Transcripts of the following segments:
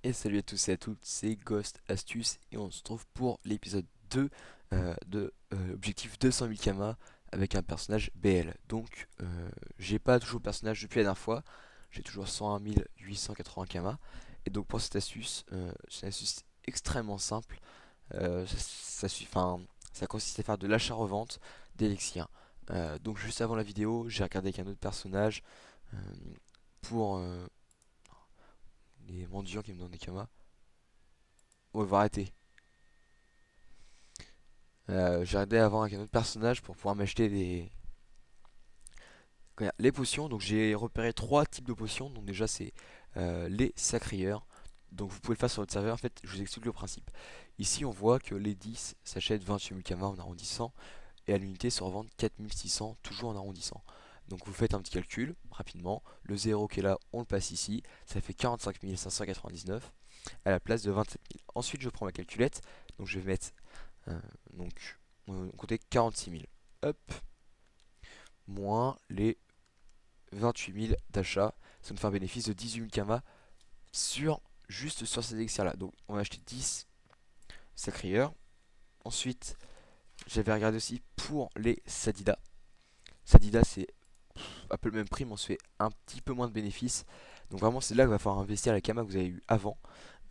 Et salut à tous et à toutes, c'est Ghost Astuce et on se retrouve pour l'épisode 2 de Objectif 200 000 Kama avec un personnage BL. Donc j'ai pas toujours le personnage depuis la dernière fois, j'ai toujours 101 880 Kama. Et donc pour cette astuce, c'est une astuce extrêmement simple. Ça consiste à faire de l'achat-revente d'Elixir. Donc juste avant la vidéo, j'ai regardé avec un autre personnage euh, pour les mendiants qui me donnent des Kama. On va arrêter. J'ai regardé avant avec un autre personnage pour pouvoir m'acheter les potions. Donc j'ai repéré trois types de potions. Donc déjà c'est les sacrieurs. Donc vous pouvez le faire sur votre serveur. En fait, je vous explique le principe. Ici on voit que les 10 s'achètent 28 000 kamas en arrondissant et à l'unité se revendent 4600 toujours en arrondissant. Donc vous faites un petit calcul rapidement. Le 0 qui est là, on le passe ici. Ça fait 45 599 à la place de 27 000. Ensuite je prends ma calculette. Donc je vais mettre euh, donc on comptait 46 000. Hop, moins les 28 000 d'achat. Ça nous fait un bénéfice de 18 000 kamas juste sur ces élixirs là. Donc on va acheter 10 sacrieurs. Ensuite, j'avais regardé aussi pour les Sadida. Sadida c'est un peu le même prix, mais on se fait un petit peu moins de bénéfices. Donc vraiment c'est là qu'il va falloir investir la kama que vous avez eu avant.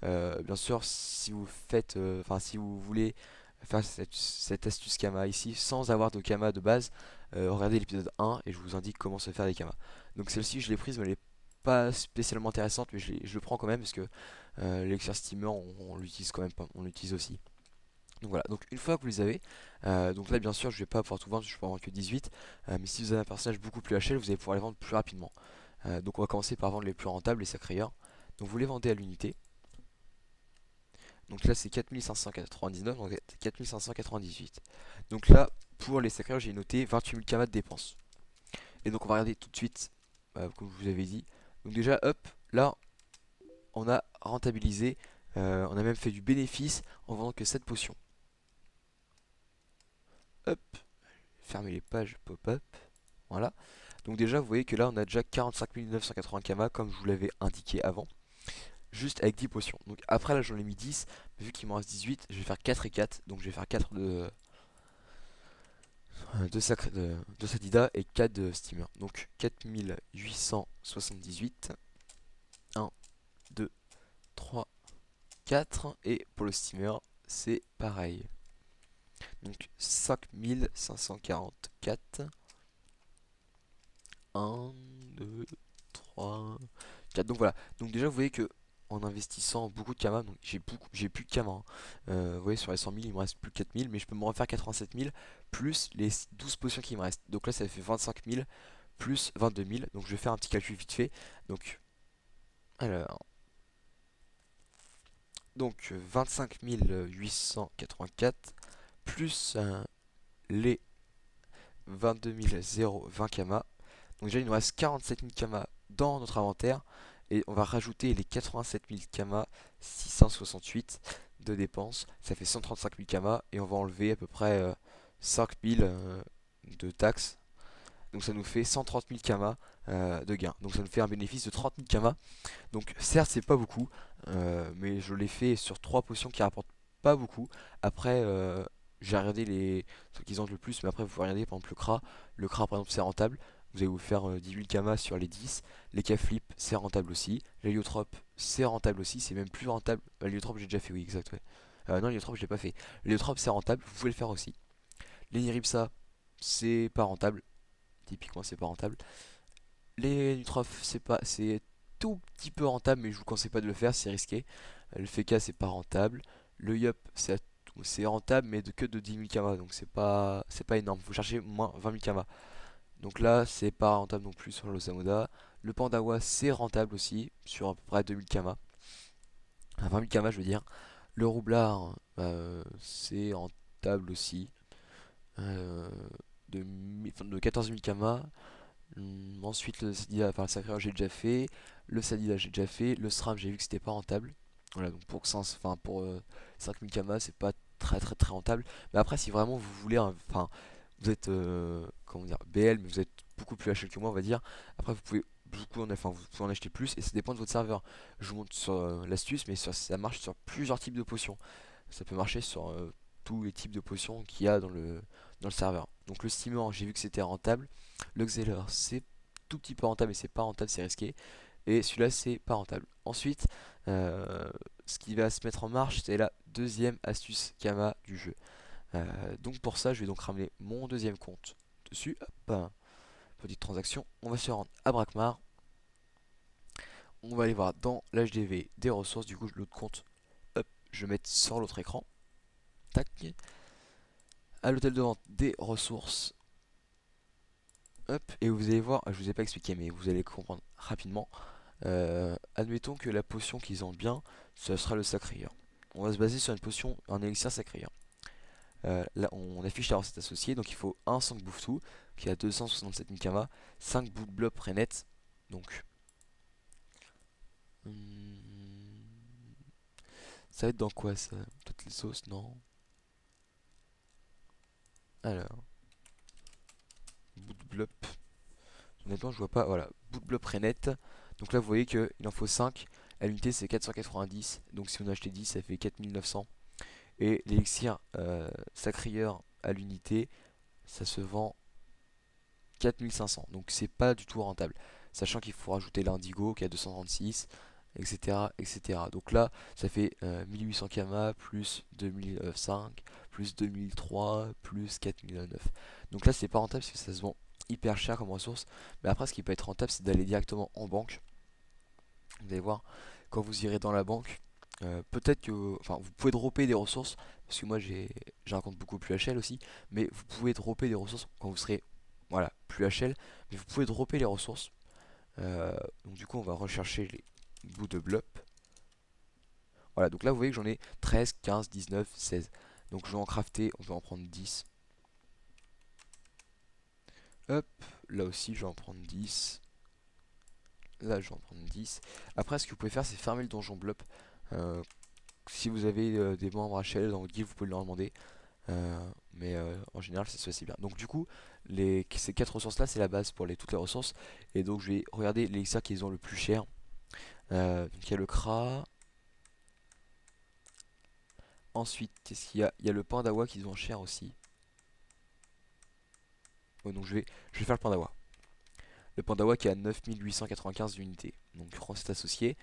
Bien sûr, si vous faites, si vous voulez faire cette astuce Kama ici sans avoir de Kama de base, regardez l'épisode 1 et je vous indique comment se faire des Kama. Donc celle-ci je l'ai prise, mais elle est pas spécialement intéressante, mais je le prends quand même parce que l'Elixir Steamer on l'utilise quand même pas, on l'utilise aussi. Donc voilà, donc une fois que vous les avez, donc là bien sûr je vais pas pouvoir tout vendre, je peux en vendre que 18, mais si vous avez un personnage beaucoup plus HL, vous allez pouvoir les vendre plus rapidement. Donc on va commencer par vendre les plus rentables, les sacrieurs. Donc vous les vendez à l'unité. Donc là c'est 4599, donc 4598. Donc là pour les sacreurs j'ai noté 28 000 kamas de dépenses. Et donc on va regarder tout de suite, comme je vous avais dit. Donc déjà hop, là on a rentabilisé, on a même fait du bénéfice en vendant que 7 potions. Hop, fermer les pages pop-up, voilà. Donc déjà vous voyez que là on a déjà 45 980 kamas comme je vous l'avais indiqué avant. Juste avec 10 potions. Donc après là j'en ai mis 10, mais vu qu'il m'en reste 18, je vais faire 4 et 4. Donc je vais faire 4 de Sadida et 4 de Steamer. Donc 4878. 1, 2, 3, 4. Et pour le Steamer, c'est pareil. Donc 5544. 1, 2, 3, 4. Donc voilà. Donc déjà vous voyez que en investissant beaucoup de Kama, donc j'ai plus de Kama, hein. Vous voyez sur les 100 000 il me reste plus que 4 000, mais je peux me refaire 87 000 plus les 12 potions qui me restent. Donc là ça fait 25 000 plus 22 000. Donc je vais faire un petit calcul vite fait. Donc alors donc 25 884 plus les 22 020 Kama. Donc déjà il nous reste 47 000 Kama dans notre inventaire. Et on va rajouter les 87 000 Kama 668 de dépenses. Ça fait 135 000 Kama. Et on va enlever à peu près 5 000 de taxes. Donc ça nous fait 130 000 Kama de gains. Donc ça nous fait un bénéfice de 30 000 Kama. Donc certes c'est pas beaucoup. Mais je l'ai fait sur 3 potions qui rapportent pas beaucoup. Après j'ai regardé les trucs qu'ils ont le plus. Mais après vous pouvez regarder par exemple le CRA. Le CRA par exemple c'est rentable. Vous allez vous faire 18 kamas sur les 10. Les K-flip c'est rentable aussi. L'héliotrope c'est rentable aussi. C'est même plus rentable. L'héliotrope j'ai déjà fait, oui, exact, ouais. Non, l'héliotrope je l'ai pas fait. L'héliotrope c'est rentable, vous pouvez le faire aussi. Les Niripsa c'est pas rentable. Typiquement c'est pas rentable. Les Nutroph c'est tout petit peu rentable, mais je vous conseille pas de le faire, c'est risqué. Le FK c'est pas rentable. Le Yup c'est rentable, mais que de 10 000 kamas, donc c'est pas énorme. Faut chercher moins 20 000 kamas. Donc là, c'est pas rentable non plus sur l'Osamoda. Le Pandawa, c'est rentable aussi, sur à peu près 2000 kamas. Enfin, 20 000 kamas, je veux dire. Le Roublard, c'est rentable aussi. euh, de 14 000 kamas. Ensuite, le Sadida, enfin le Sacré j'ai déjà fait. Le Sadida, j'ai déjà fait. Le SRAM, j'ai vu que c'était pas rentable. Voilà, donc pour 5000 kamas, c'est pas très très très rentable. Mais après, si vraiment vous voulez, enfin, vous êtes comment dire, BL, mais vous êtes beaucoup plus HL que moi, on va dire. Après, vous pouvez beaucoup, enfin vous pouvez en acheter plus et ça dépend de votre serveur. Je vous montre sur l'astuce, mais ça marche sur plusieurs types de potions. Ça peut marcher sur tous les types de potions qu'il y a dans le serveur. Donc le steamer, j'ai vu que c'était rentable. Le Xeler, c'est tout petit peu rentable, mais c'est pas rentable, c'est risqué. Et celui-là, c'est pas rentable. Ensuite, ce qui va se mettre en marche, c'est la deuxième astuce Kama du jeu. Donc pour ça, je vais donc ramener mon deuxième compte dessus. Hop, petite transaction. On va se rendre à Brakmar. On va aller voir dans l'HDV des ressources. Du coup, l'autre compte, hop, je vais mettre sur l'autre écran. Tac. À l'hôtel de vente des ressources. Hop, et vous allez voir, je vous ai pas expliqué, mais vous allez comprendre rapidement. Admettons que la potion qu'ils ont bien, ce sera le sacrieur. On va se baser sur une potion, un élixir sacrieur. Là, on affiche la recette associée, donc il faut un 5 bouffe tout, qui a 267 Nikama, 5 bout de blob Renet. Donc, ça va être dans quoi ça? Toutes les sauces, non? Alors, bout de blob. Honnêtement, je vois pas. Voilà, bout de blob Renet. Donc là, vous voyez qu'il en faut 5. À l'unité, c'est 490. Donc si on a acheté 10, ça fait 4900. Et l'élixir sacrieur à l'unité, ça se vend 4500. Donc c'est pas du tout rentable. Sachant qu'il faut rajouter l'indigo qui a 236, etc., etc. Donc là, ça fait 1800 kama plus 2005, plus 2003, plus 4009. Donc là, c'est pas rentable parce que ça se vend hyper cher comme ressource. Mais après, ce qui peut être rentable, c'est d'aller directement en banque. Vous allez voir, quand vous irez dans la banque, peut-être que, enfin, vous pouvez dropper des ressources, parce que moi j'ai un compte beaucoup plus HL aussi, mais vous pouvez dropper des ressources quand vous serez, voilà, plus HL, mais vous pouvez dropper les ressources. Donc du coup, on va rechercher les bouts de blop. Voilà, donc là vous voyez que j'en ai 13, 15, 19, 16. Donc je vais en crafter, on va en prendre 10. Hop, là aussi je vais en prendre 10. Là je vais en prendre 10. Après, ce que vous pouvez faire, c'est fermer le donjon blop. Euh, Si vous avez des membres HL dans votre guild, vous pouvez leur demander. Mais en général, ça se fait assez bien. Donc du coup, ces 4 ressources là, c'est la base pour toutes les ressources. Et donc je vais regarder les elixir qu'ils ont le plus cher. Donc il y a le Kra. Ensuite, qu'est-ce qu'il y a? Il y a le Pandawa qu'ils ont cher aussi. Ouais, donc je vais faire le Pandawa. Le Pandawa qui a 9895 unités. Donc c'est associé.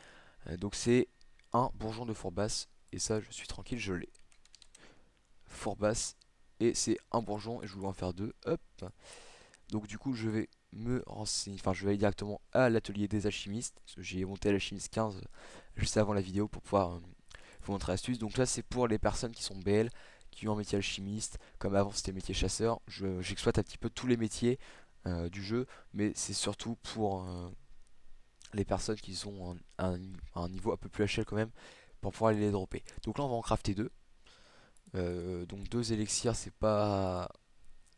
Donc c'est un bourgeon de Fourbasse. Et ça, je suis tranquille, je l'ai. Fourbasse. Et c'est un bourgeon et je voulais en faire deux. Hop. Donc du coup je vais me renseigner, enfin je vais aller directement à l'atelier des alchimistes. Parce que j'ai monté à l'alchimiste 15 juste avant la vidéo pour pouvoir vous montrer l'astuce. Donc là c'est pour les personnes qui sont BL, qui ont un métier alchimiste. Comme avant c'était métier chasseur. J'exploite un petit peu tous les métiers du jeu. Mais c'est surtout pour les personnes qui sont un niveau un peu plus HL quand même. Pour pouvoir aller les dropper. Donc là on va en crafter deux. Donc deux élixirs c'est pas...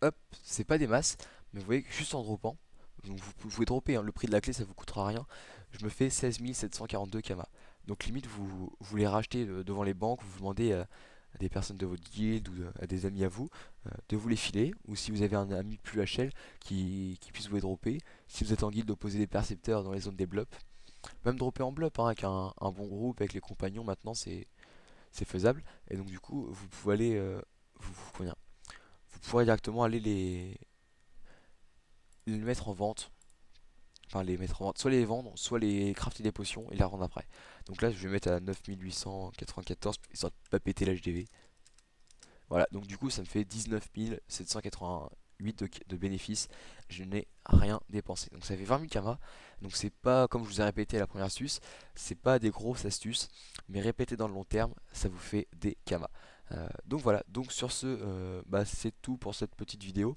Hop, c'est pas des masses, mais vous voyez que juste en droppant, donc vous pouvez dropper, hein, le prix de la clé ça vous coûtera rien, je me fais 16 742 kama. Donc limite vous les rachetez devant les banques, vous demandez à des personnes de votre guild ou à des amis à vous de vous les filer, ou si vous avez un ami plus HL qui puisse vous les dropper, si vous êtes en guild d'opposer des percepteurs dans les zones des blops, même dropper en blop hein, avec un bon groupe, avec les compagnons maintenant c'est faisable, et donc du coup vous pouvez aller, comment dire, vous pourrez directement aller les mettre en vente. Enfin, les mettre en vente. Soit les vendre, soit les crafter des potions et les revendre après. Donc là, je vais mettre à 9894 histoire de pas péter l'HDV. Voilà, donc du coup, ça me fait 19 788 de bénéfices. Je n'ai rien dépensé. Donc ça fait 20 000 kamas. Donc c'est pas, comme je vous ai répété à la première astuce, c'est pas des grosses astuces. Mais répétez dans le long terme, ça vous fait des kamas. Donc voilà, donc sur ce, bah, c'est tout pour cette petite vidéo.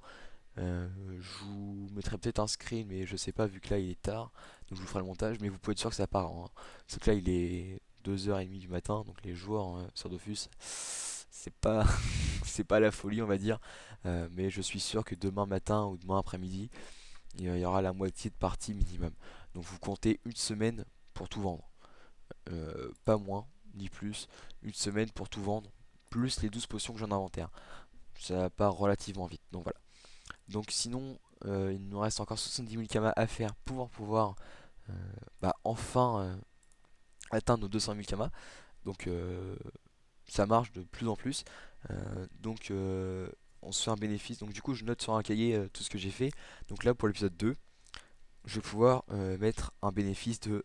Je vous mettrai peut-être un screen, mais je sais pas, vu que là il est tard, donc je vous ferai le montage. Mais vous pouvez être sûr que ça part, hein. C'est que là il est 2h30 du matin, donc les joueurs sur Dofus, c'est pas, c'est pas la folie, on va dire. Mais je suis sûr que demain matin ou demain après-midi, il y aura la moitié de partie minimum. Donc vous comptez une semaine pour tout vendre. Pas moins, ni plus. Une semaine pour tout vendre, plus les 12 potions que j'ai en inventaire. Ça part relativement vite, donc voilà. Donc sinon, il nous reste encore 70 000 kamas à faire pour pouvoir euh, enfin atteindre nos 200 000 kamas. Donc ça marche de plus en plus. On se fait un bénéfice. Donc du coup je note sur un cahier tout ce que j'ai fait. Donc là pour l'épisode 2, je vais pouvoir mettre un bénéfice de,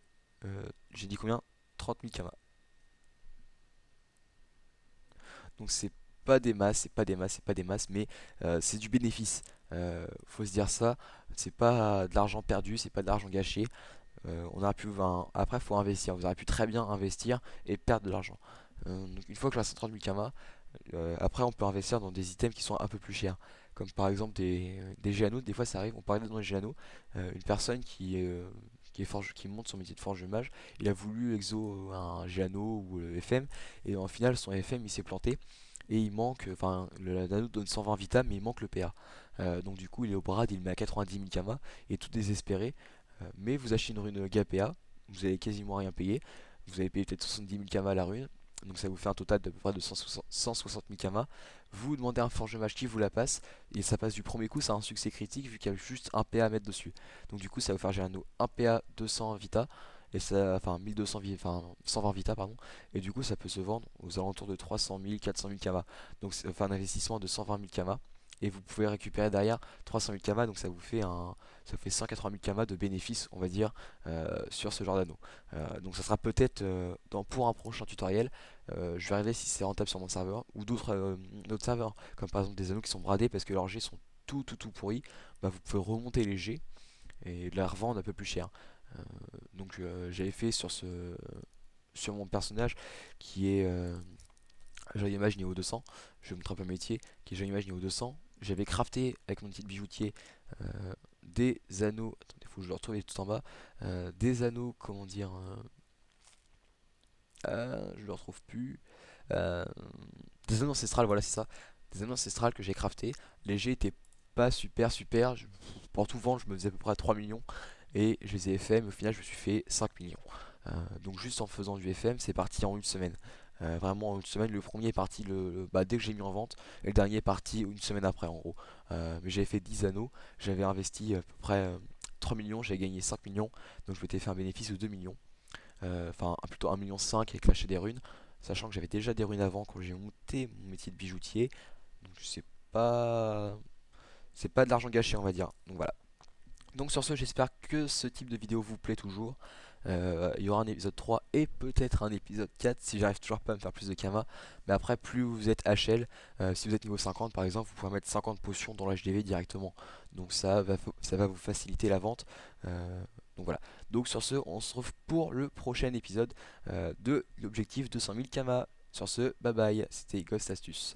j'ai dit combien? 30 000 kamas. Donc c'est pas des masses, c'est pas des masses, c'est pas des masses, mais c'est du bénéfice. Faut se dire ça, c'est pas de l'argent perdu, c'est pas de l'argent gâché. On aurait pu, après faut investir, vous aurez pu très bien investir et perdre de l'argent. Donc une fois que j'ai 130 000 kamas, après on peut investir dans des items qui sont un peu plus chers. Comme par exemple des géanos, des fois ça arrive, on parlait dans les géanos, une personne qui monte son métier de forge mage, il a voulu exo un géano ou le FM, et en final son FM il s'est planté, et il manque, enfin le nano donne 120 vita, mais il manque le PA. Donc du coup il est au brad, il met à 90 000 kamas, et tout désespéré, mais vous achetez une rune GAPA, vous allez quasiment rien payer, vous allez payer peut-être 70 000 kamas à la rune, donc ça vous fait un total d'à peu près de 160 000 kamas. Vous demandez un forge mage qui vous la passe, et ça passe du premier coup, c'est un succès critique vu qu'il y a juste un PA à mettre dessus. Donc du coup ça va vous faire gérer un PA 200 vita, et ça, enfin 1200 enfin 120 vita pardon, et du coup ça peut se vendre aux alentours de 300 000, 400 000 kamas. Donc c'est enfin un investissement de 120 000 kamas, et vous pouvez récupérer derrière 300 000 kamas, donc ça fait 180 000 kamas de bénéfices, on va dire, sur ce genre d'anneau. Donc ça sera peut-être pour un prochain tutoriel. Je vais regarder si c'est rentable sur mon serveur ou d'autres serveurs, comme par exemple des anneaux qui sont bradés parce que leurs G sont tout pourris. Vous pouvez remonter les G et les revendre un peu plus cher. Euh, J'avais fait sur mon personnage qui est Jolie Image niveau 200, je vais vous montrer un peu le métier, qui est Jolie Image niveau 200. J'avais crafté avec mon petit bijoutier des anneaux, attendez, faut que je le retrouve tout en bas, des anneaux, comment dire, je le retrouve plus, euh, des anneaux ancestrales, voilà c'est ça, des anneaux ancestrales que j'ai crafté. Les G étaient pas super, pour tout vendre je me faisais à peu près 3 millions, et je les ai FM, au final je me suis fait 5 millions. Donc juste en faisant du FM, c'est parti en une semaine. Vraiment en une semaine, le premier est parti dès que j'ai mis en vente, et le dernier est parti une semaine après en gros. Mais j'avais fait 10 anneaux, j'avais investi à peu près 3 millions, j'avais gagné 5 millions, donc je m'étais fait un bénéfice de 2 millions. Enfin plutôt 1,5 million avec l'achat des runes, sachant que j'avais déjà des runes avant quand j'ai monté mon métier de bijoutier. Donc pas, c'est pas de l'argent gâché on va dire. Donc voilà. Donc sur ce, j'espère que ce type de vidéo vous plaît toujours. Il y aura un épisode 3 et peut-être un épisode 4 si j'arrive toujours pas à me faire plus de kama. Mais après, plus vous êtes HL, si vous êtes niveau 50 par exemple, vous pouvez mettre 50 potions dans l'HDV directement. Donc ça va vous faciliter la vente. Euh, donc voilà. Donc sur ce, on se retrouve pour le prochain épisode de l'objectif 200 000 kama. Sur ce, bye bye, c'était Ghost Astuce.